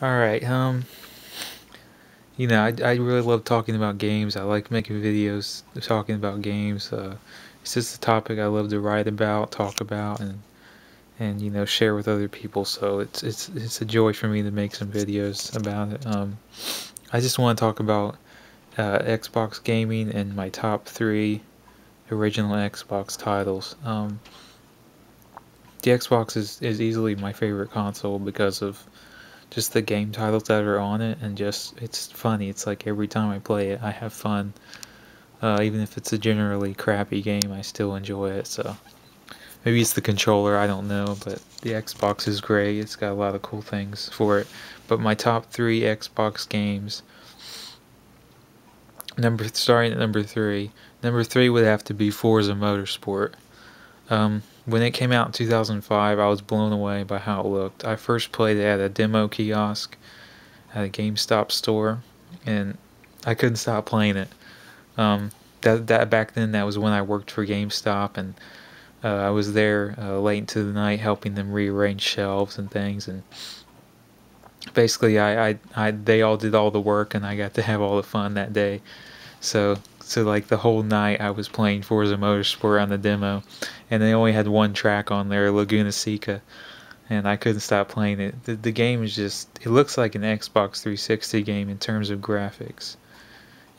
All right. I really love talking about games. I like making videos talking about games. It's just a topic I love to write about, talk about, and share with other people. So it's a joy for me to make some videos about it. I just want to talk about Xbox gaming and my top three original Xbox titles. The Xbox is easily my favorite console because of just the game titles that are on it, and just it's funny. It's like every time I play it, I have fun. Even if it's a generally crappy game, I still enjoy it. So maybe it's the controller, I don't know, but the Xbox is great. It's got a lot of cool things for it. But my top three Xbox games, starting at number three. Number three would have to be Forza Motorsport. When it came out in 2005, I was blown away by how it looked. I first played it at a demo kiosk at a GameStop store, and I couldn't stop playing it. That back then, that was when I worked for GameStop, and I was there late into the night helping them rearrange shelves and things. And basically, they all did all the work, and I got to have all the fun that day. So like the whole night, I was playing Forza Motorsport on the demo, and they only had one track on there, Laguna Seca, and I couldn't stop playing it. The game is just, it looks like an Xbox 360 game in terms of graphics,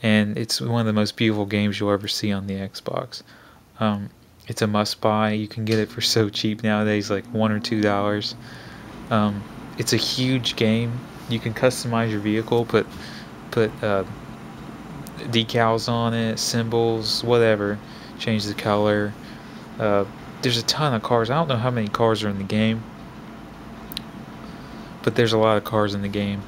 and it's one of the most beautiful games you'll ever see on the Xbox. It's a must buy. You can get it for so cheap nowadays, like $1 or $2. It's a huge game. You can customize your vehicle, put decals on it, symbols, whatever, change the color. There's a ton of cars. I don't know how many cars are in the game, but there's a lot of cars in the game,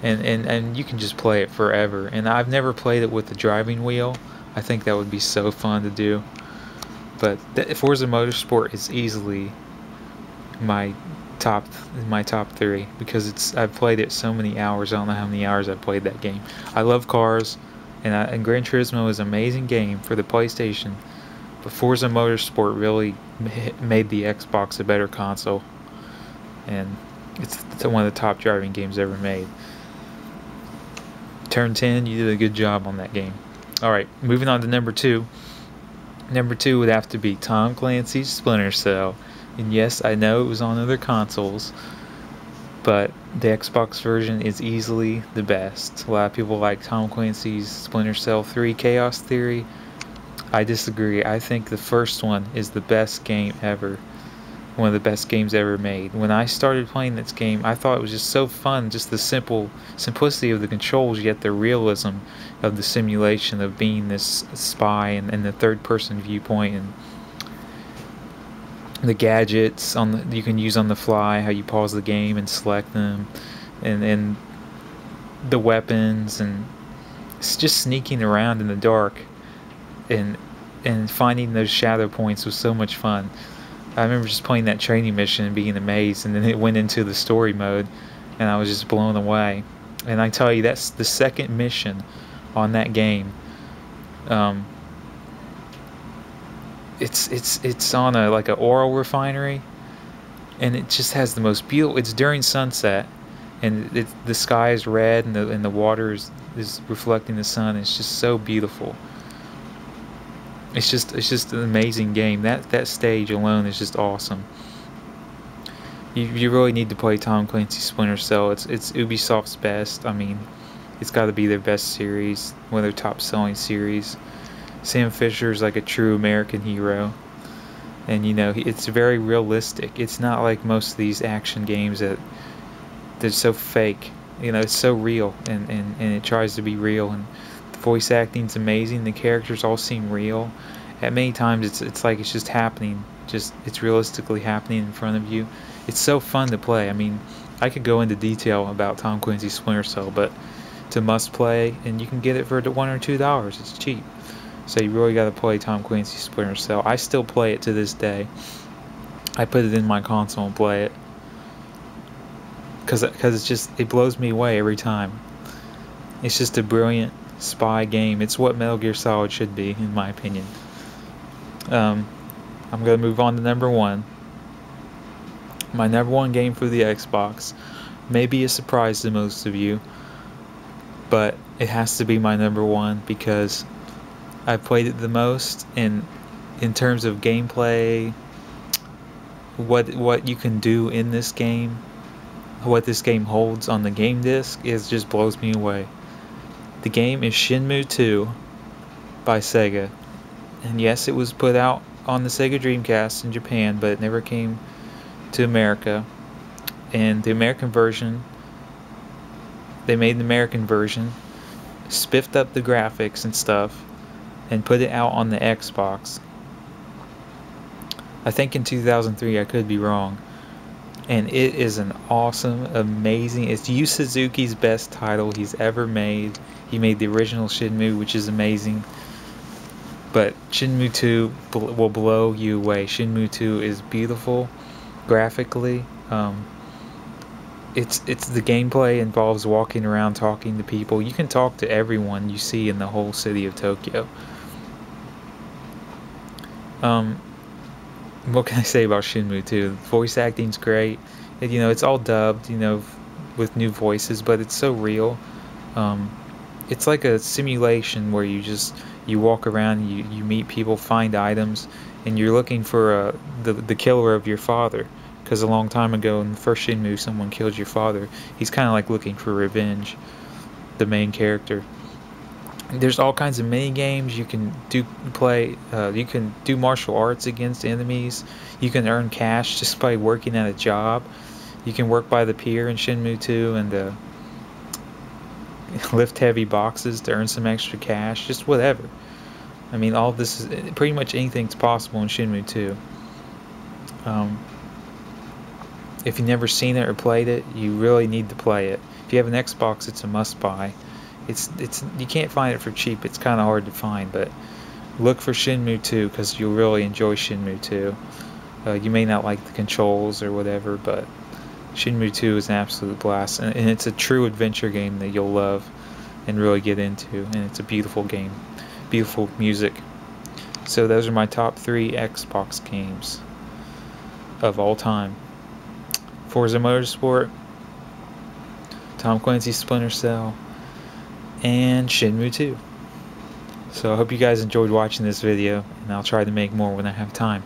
and you can just play it forever. And I've never played it with the driving wheel. I think that would be so fun to do. But Forza Motorsport is easily my top three, because I've played it so many hours. I don't know how many hours I've played that game. I love cars, and Gran Turismo is an amazing game for the PlayStation. But Forza Motorsport really made the Xbox a better console, and it's one of the top driving games ever made. Turn 10, you did a good job on that game. Alright, moving on to number two. Number two would have to be Tom Clancy's Splinter Cell. And yes, I know it was on other consoles, but the Xbox version is easily the best. A lot of people like Tom Clancy's Splinter Cell 3 Chaos Theory. I disagree. I think the first one is the best game ever. One of the best games ever made. When I started playing this game, I thought it was just so fun, just the simplicity of the controls, yet the realism of the simulation of being this spy and the third-person viewpoint, and the gadgets you can use on the fly, how you pause the game and select them, and the weapons, and it's just sneaking around in the dark and finding those shadow points was so much fun. I remember just playing that training mission and being amazed, and then it went into the story mode, and I was just blown away. And I tell you, that's the second mission on that game. It's on like an oil refinery, and it just has the most beautiful. It's during sunset, and the sky is red, and the water is reflecting the sun. It's just so beautiful. It's just an amazing game. That stage alone is just awesome. You really need to play Tom Clancy's Splinter Cell. It's Ubisoft's best. I mean, it's got to be their best series, one of their top selling series. Sam Fisher is like a true American hero, and it's very realistic. It's not like most of these action games they're so fake. It's so real, and it tries to be real, and voice acting's amazing. The characters all seem real. At many times it's like it's just happening, it's realistically happening in front of you. It's so fun to play. I mean, I could go into detail about Tom Clancy's Splinter Cell, but it's a must play, and you can get it for $1 or $2. It's cheap. So you really got to play Tom Clancy's Splinter Cell. I still play it to this day. I put it in my console and play it because it blows me away every time. It's just a brilliant spy game. It's what Metal Gear Solid should be, in my opinion. I'm gonna move on to number one. My number one game for the Xbox. may be a surprise to most of you, but it has to be my number one because I've played it the most, and in terms of gameplay, what you can do in this game, what this game holds on the game disc, is just blows me away. The game is Shenmue 2 by Sega, and yes, it was put out on the Sega Dreamcast in Japan, but it never came to America. And the American version, they made an American version, spiffed up the graphics and stuff, and put it out on the Xbox. I think in 2003, I could be wrong. And it is an awesome, amazing, it's Yu Suzuki's best title he's ever made. He made the original Shenmue, which is amazing. But Shenmue 2 will blow you away. Shenmue 2 is beautiful graphically. It's the gameplay involves walking around talking to people. You can talk to everyone you see in the whole city of Tokyo. What can I say about Shenmue 2? Voice acting's great. You know, it's all dubbed, you know, with new voices, but it's so real. It's like a simulation where you walk around, you meet people, find items, and you're looking for the killer of your father. Because a long time ago in the first Shenmue, someone killed your father. He's kind of like looking for revenge, the main character. There's all kinds of mini games you can play. You can do martial arts against enemies. You can earn cash just by working at a job. You can work by the pier in Shenmue 2 and lift heavy boxes to earn some extra cash. Just whatever. I mean, all this is pretty much anything's possible in Shenmue 2. If you've never seen it or played it, you really need to play it. If you have an Xbox, it's a must-buy. You can't find it for cheap. It's kind of hard to find, but look for Shenmue 2 because you'll really enjoy Shenmue 2. You may not like the controls or whatever, but Shenmue 2 is an absolute blast, and it's a true adventure game that you'll love and really get into, and it's a beautiful game, beautiful music. So those are my top 3 Xbox games of all time. Forza Motorsport, Tom Clancy's Splinter Cell, and Shenmue 2. So I hope you guys enjoyed watching this video, and I'll try to make more when I have time.